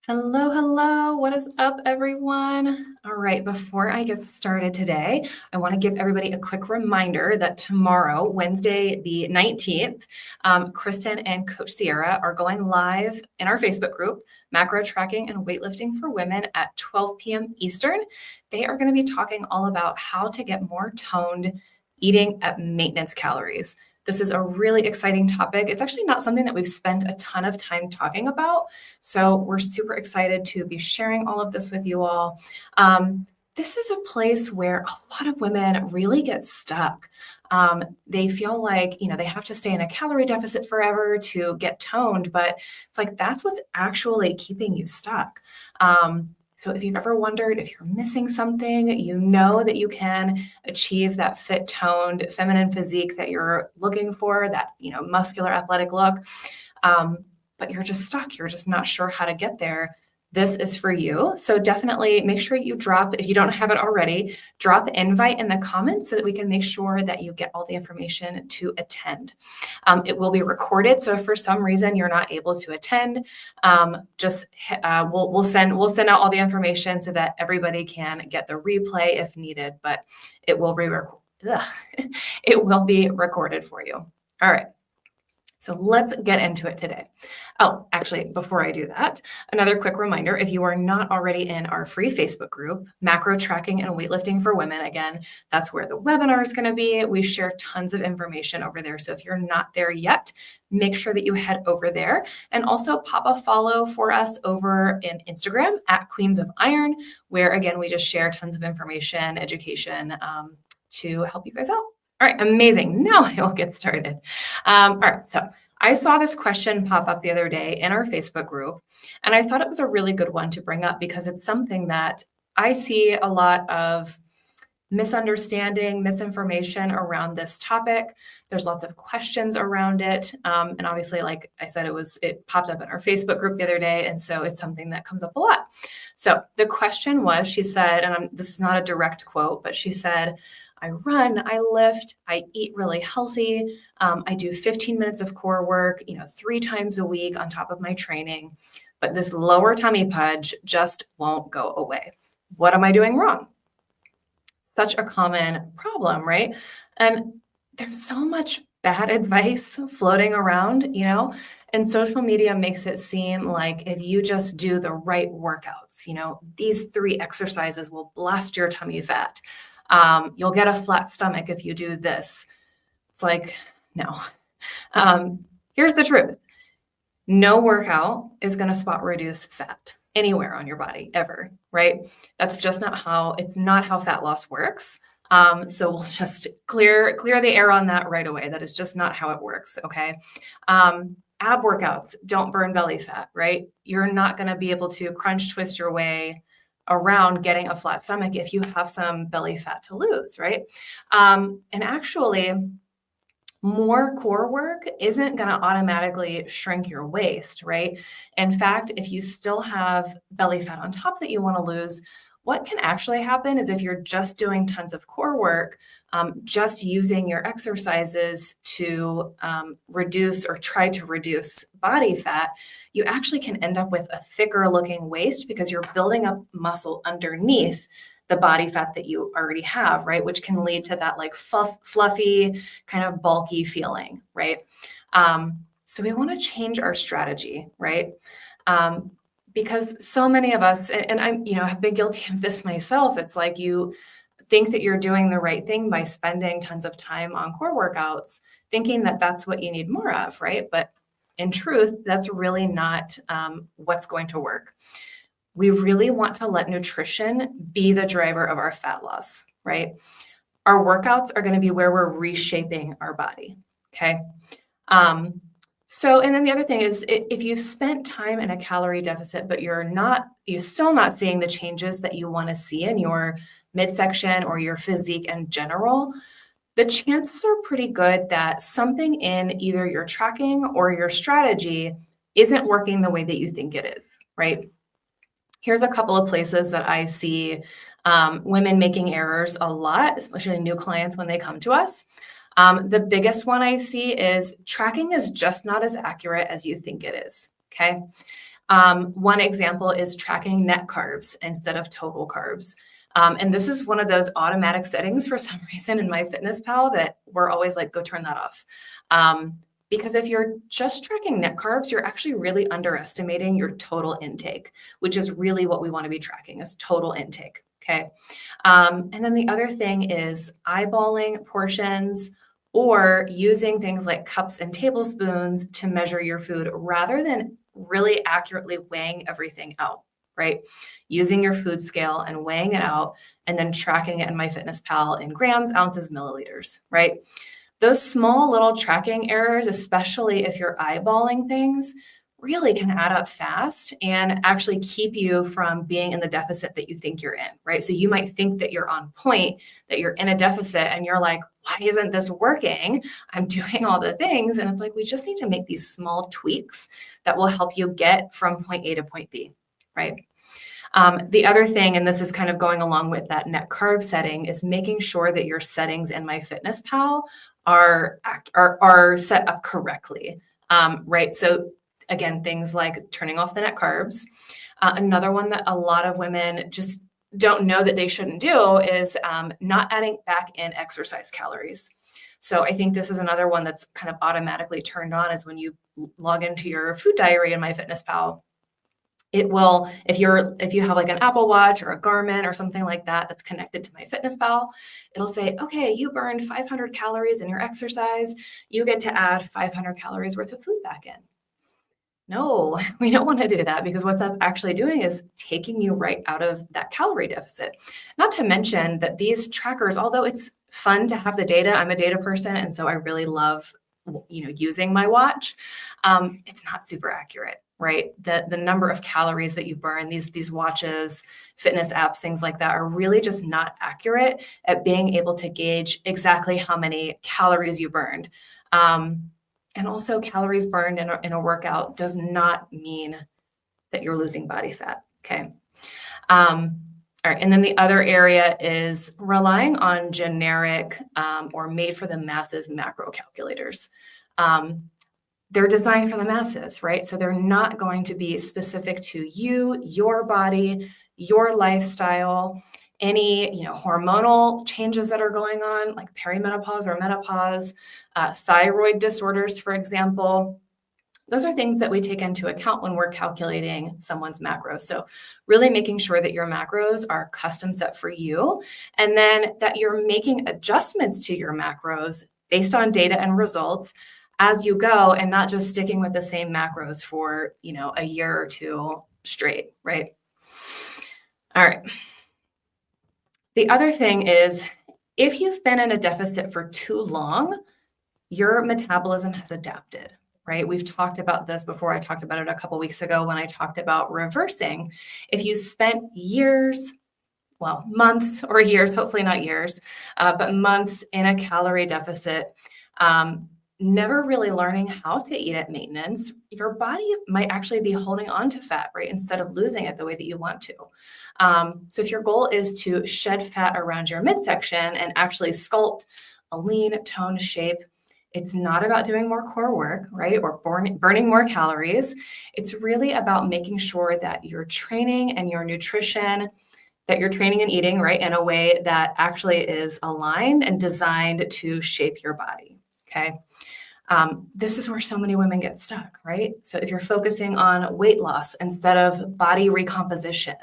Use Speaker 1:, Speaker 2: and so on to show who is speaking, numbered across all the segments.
Speaker 1: Hello, hello. What is up, everyone? All right, before I get started today, I want to give everybody a quick reminder that tomorrow, Wednesday, the 19th, Kristen and Coach Sierra are going live in our Facebook group, Macro Tracking and Weightlifting for Women at 12 p.m. Eastern. They are going to be talking all about how to get more toned eating at maintenance calories. This is a really exciting topic. It's actually not something that we've spent a ton of time talking about. So we're super excited to be sharing all of this with you all. This is a place where a lot of women really get stuck. They feel like, they have to stay in a calorie deficit forever to get toned, but it's like that's what's actually keeping you stuck. So if you've ever wondered if you're missing something, you know that you can achieve that fit, toned, feminine physique that you're looking for, that, muscular, athletic look. But you're just stuck. You're just not sure how to get there. This is for you. So definitely make sure you drop, if you don't have it already, drop invite in the comments so that we can make sure that you get all the information to attend. It will be recorded. So if for some reason you're not able to attend, we'll send out all the information so that everybody can get the replay if needed, but it will be it will be recorded for you. All right. So let's get into it today. Oh, actually, before I do that, another quick reminder, if you are not already in our free Facebook group, Macro Tracking and Weightlifting for Women, again, that's where the webinar is going to be. We share tons of information over there. So if you're not there yet, make sure that you head over there and also pop a follow for us over in Instagram at Queens of Iron, where again, we just share tons of information, education to help you guys out. All right, amazing. Now I will get started. All right, so I saw this question pop up the other day in our Facebook group, and I thought it was a really good one to bring up because it's something that I see a lot of misunderstanding, misinformation around this topic. There's lots of questions around it. And obviously, like I said, it popped up in our Facebook group the other day. And so it's something that comes up a lot. So the question was, she said, and this is not a direct quote, but she said, I run, I lift, I eat really healthy. I do 15 minutes of core work, 3 times a week on top of my training, but this lower tummy pudge just won't go away. What am I doing wrong? Such a common problem, right? And there's so much bad advice floating around, and social media makes it seem like if you just do the right workouts, these 3 exercises will blast your tummy fat. You'll get a flat stomach if you do this. It's like, no. Here's the truth. No workout is going to spot reduce fat anywhere on your body ever, right? That's just not how fat loss works. So we'll just clear the air on that right away. That is just not how it works, okay? Ab workouts don't burn belly fat, right? You're not going to be able to crunch twist your way around getting a flat stomach if you have some belly fat to lose, right? And actually, more core work isn't going to automatically shrink your waist, right? In fact, if you still have belly fat on top that you want to lose, what can actually happen is if you're just doing tons of core work, just using your exercises to reduce or try to reduce body fat, you actually can end up with a thicker looking waist because you're building up muscle underneath the body fat that you already have, right? Which can lead to that like fluffy, kind of bulky feeling, right? So we want to change our strategy, right? Because so many of us, and I'm, have been guilty of this myself. It's like you think that you're doing the right thing by spending tons of time on core workouts, thinking that that's what you need more of, right? But in truth, that's really not what's going to work. We really want to let nutrition be the driver of our fat loss, right? Our workouts are going to be where we're reshaping our body, okay? And then the other thing is if you've spent time in a calorie deficit, but you're still not seeing the changes that you want to see in your midsection or your physique in general, the chances are pretty good that something in either your tracking or your strategy isn't working the way that you think it is, right? Here's a couple of places that I see women making errors a lot, especially new clients when they come to us. The biggest one I see is tracking is just not as accurate as you think it is, okay? One example is tracking net carbs instead of total carbs. And this is one of those automatic settings for some reason in MyFitnessPal that we're always like, go turn that off. Because if you're just tracking net carbs, you're actually really underestimating your total intake, which is really what we want to be tracking is total intake. Okay. And then the other thing is eyeballing portions or using things like cups and tablespoons to measure your food rather than really accurately weighing everything out, right? Using your food scale and weighing it out and then tracking it in MyFitnessPal in grams, ounces, milliliters, right? Those small little tracking errors, especially if you're eyeballing things, really can add up fast and actually keep you from being in the deficit that you think you're in, right? So you might think that you're on point, that you're in a deficit, and you're like, why isn't this working? I'm doing all the things. And it's like, we just need to make these small tweaks that will help you get from point A to point B, right? The other thing, and this is kind of going along with that net carb setting, is making sure that your settings in MyFitnessPal are set up correctly, right? So again, things like turning off the net carbs. Another one that a lot of women just don't know that they shouldn't do is not adding back in exercise calories. So I think this is another one that's kind of automatically turned on is when you log into your food diary in MyFitnessPal. It will, if you have like an Apple Watch or a Garmin or something like that that's connected to MyFitnessPal, it'll say, okay, you burned 500 calories in your exercise. You get to add 500 calories worth of food back in. No, we don't want to do that because what that's actually doing is taking you right out of that calorie deficit. Not to mention that these trackers, although it's fun to have the data, I'm a data person, and so I really love, using my watch. It's not super accurate, right? The number of calories that you burn, these watches, fitness apps, things like that are really just not accurate at being able to gauge exactly how many calories you burned. And also calories burned in a workout does not mean that you're losing body fat, okay? All right, and then the other area is relying on generic or made for the masses macro calculators. They're designed for the masses, right? So they're not going to be specific to you, your body, your lifestyle, any hormonal changes that are going on, like perimenopause or menopause, thyroid disorders, for example. Those are things that we take into account when we're calculating someone's macros. So really making sure that your macros are custom set for you, and then that you're making adjustments to your macros based on data and results as you go, and not just sticking with the same macros for a year or two straight, right? All right. The other thing is, if you've been in a deficit for too long, your metabolism has adapted, right? We've talked about this before. I talked about it a couple of weeks ago when I talked about reversing. If you spent years, well, months or years, hopefully not years, but months in a calorie deficit, never really learning how to eat at maintenance, your body might actually be holding on to fat, right? Instead of losing it the way that you want to. So if your goal is to shed fat around your midsection and actually sculpt a lean, toned shape, it's not about doing more core work, right? Or burning more calories. It's really about making sure that your training and your nutrition, that you're training and eating, right, in a way that actually is aligned and designed to shape your body, okay? This is where so many women get stuck, right? So if you're focusing on weight loss instead of body recomposition,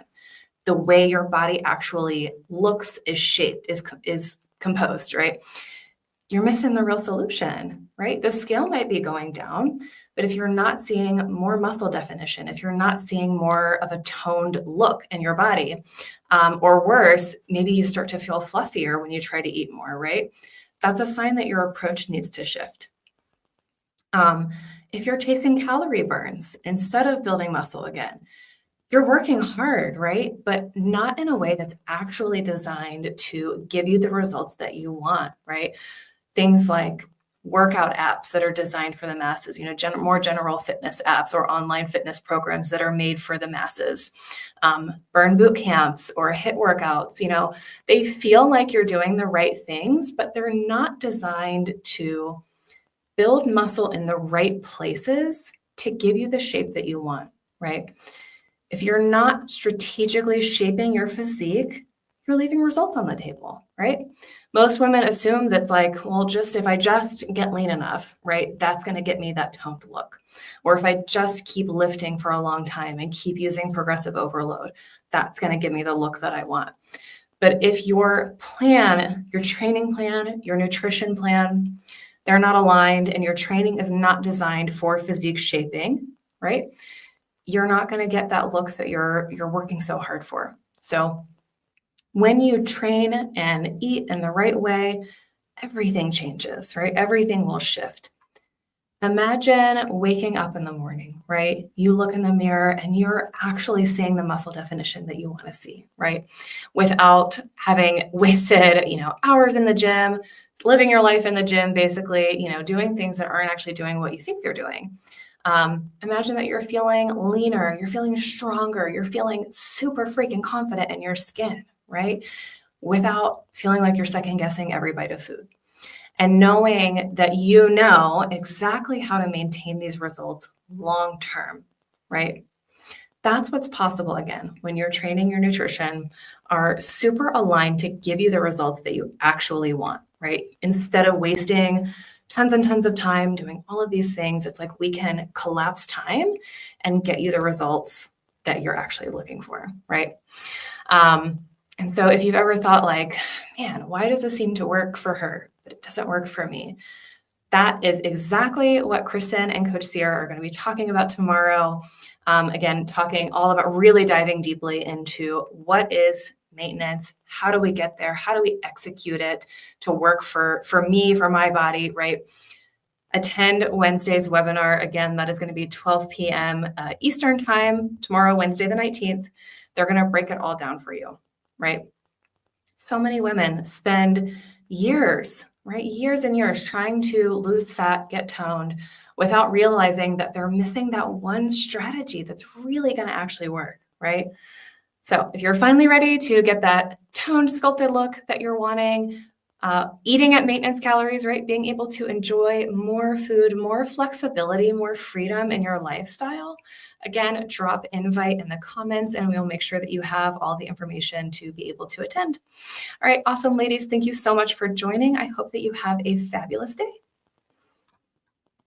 Speaker 1: the way your body actually looks, is shaped, is composed, right? You're missing the real solution, right? The scale might be going down, but if you're not seeing more muscle definition, if you're not seeing more of a toned look in your body, or worse, maybe you start to feel fluffier when you try to eat more, right? That's a sign that your approach needs to shift. If you're chasing calorie burns instead of building muscle again, you're working hard, right? But not in a way that's actually designed to give you the results that you want, right? Things like workout apps that are designed for the masses, more general fitness apps or online fitness programs that are made for the masses, burn boot camps or HIIT workouts, they feel like you're doing the right things, but they're not designed to build muscle in the right places to give you the shape that you want. right? If you're not strategically shaping your physique, you're leaving results on the table, right? Most women assume that's like, well, just if I just get lean enough, right, that's going to get me that toned look. Or if I just keep lifting for a long time and keep using progressive overload, that's going to give me the look that I want. But if your plan, your training plan, your nutrition plan, they're not aligned and your training is not designed for physique shaping, right? You're not going to get that look that you're working so hard for. So when you train and eat in the right way, everything changes, right? Everything will shift. Imagine waking up in the morning, right? You look in the mirror and you're actually seeing the muscle definition that you want to see, right? Without having wasted, hours in the gym, living your life in the gym, basically, doing things that aren't actually doing what you think they're doing. Imagine that you're feeling leaner, you're feeling stronger, you're feeling super freaking confident in your skin, right? Without feeling like you're second guessing every bite of food. And knowing that you know exactly how to maintain these results long term, right? That's what's possible again when your training, your nutrition are super aligned to give you the results that you actually want, right? Instead of wasting tons and tons of time doing all of these things, it's like we can collapse time and get you the results that you're actually looking for, right? And so if you've ever thought like, man, why does this seem to work for her, but it doesn't work for me? That is exactly what Kristen and Coach Sierra are going to be talking about tomorrow. Again, talking all about really diving deeply into what is maintenance, how do we get there, how do we execute it to work for me, for my body, right? Attend Wednesday's webinar. Again, that is going to be 12 p.m. Eastern time tomorrow, Wednesday the 19th. They're going to break it all down for you, right? So many women spend years, right? Years and years trying to lose fat, get toned without realizing that they're missing that one strategy that's really going to actually work, right? So if you're finally ready to get that toned, sculpted look that you're wanting, eating at maintenance calories, right? Being able to enjoy more food, more flexibility, more freedom in your lifestyle. Again, drop invite in the comments and we'll make sure that you have all the information to be able to attend. All right, awesome ladies. Thank you so much for joining. I hope that you have a fabulous day.